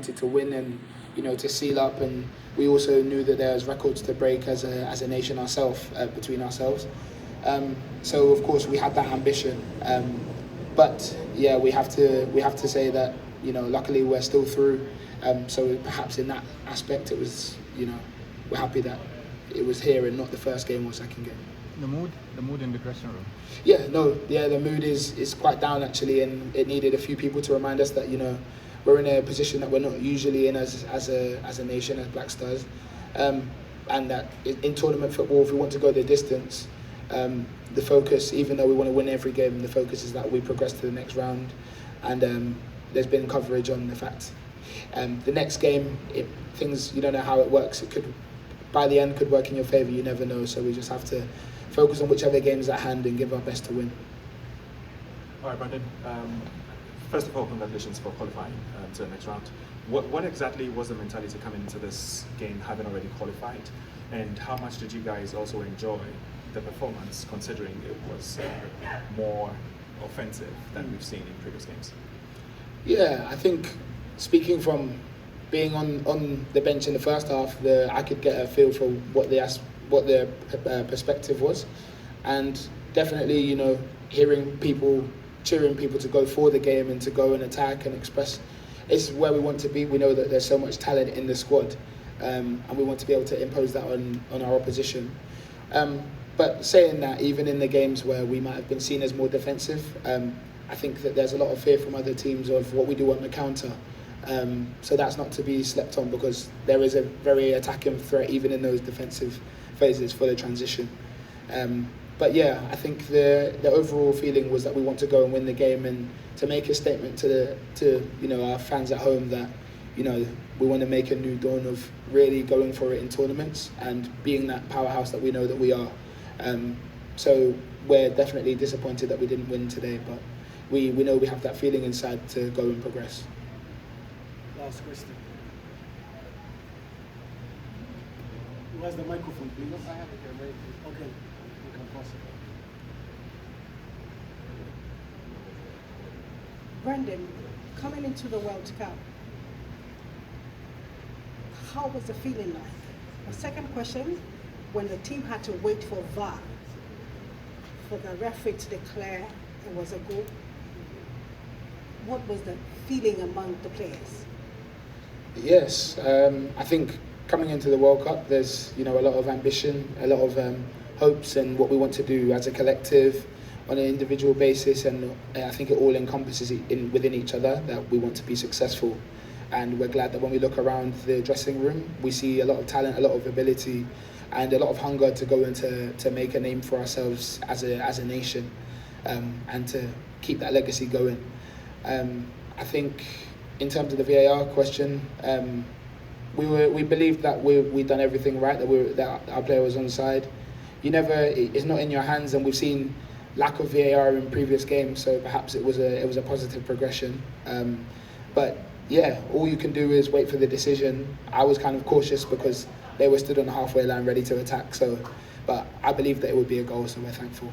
To win and to seal up, and we also knew that there was records to break as a nation ourselves, between ourselves. So of course we had that ambition, but yeah, we have to say that luckily we're still through. So perhaps in that aspect it was we're happy that it was here and not the first game or second game. The mood in the dressing room. The mood is quite down actually, and it needed a few people to remind us that we're in a position that we're not usually in as a nation, as Black Stars, and that in tournament football, if we want to go the distance, the focus, even though we want to win every game, the focus is that we progress to the next round. And there's been coverage on the fact the next game, things, you don't know how it works. It could, by the end, could work in your favour. You never know. So we just have to focus on whichever game is at hand and give our best to win. All right, Brandon. First of all, congratulations for qualifying to the next round. What exactly was the mentality coming into this game, having already qualified? And how much did you guys also enjoy the performance, considering it was more offensive than we've seen in previous games? Yeah, I think speaking from being on the bench in the first half, I could get a feel for what the perspective was, and definitely hearing people cheering people to go for the game and to go and attack and express is where we want to be. We know that there's so much talent in the squad, and we want to be able to impose that on our opposition. But saying that, even in the games where we might have been seen as more defensive, I think that there's a lot of fear from other teams of what we do on the counter. So that's not to be slept on, because there is a very attacking threat even in those defensive phases for the transition. But yeah, I think the overall feeling was that we want to go and win the game, and to make a statement to our fans at home that we want to make a new dawn of really going for it in tournaments and being that powerhouse that we know that we are. So we're definitely disappointed that we didn't win today, but we know we have that feeling inside to go and progress. Last question. Who has the microphone, please? I have it here. Okay, you can pass it. Brandon, coming into the World Cup, how was the feeling like? The second question, when the team had to wait for VAR, for the referee to declare it was a goal, what was the feeling among the players? Yes, I think coming into the World Cup, there's a lot of ambition, a lot of hopes, and what we want to do as a collective, on an individual basis, and I think it all encompasses within each other that we want to be successful. And we're glad that when we look around the dressing room, we see a lot of talent, a lot of ability, and a lot of hunger to go into to make a name for ourselves as a nation, and to keep that legacy going. I think in terms of the VAR question, we believed that we'd done everything right, that our player was onside. It's not in your hands, and we've seen lack of VAR in previous games, so perhaps it was a positive progression. But yeah, all you can do is wait for the decision. I was kind of cautious because they were stood on the halfway line ready to attack, but I believe that it would be a goal, so we're thankful.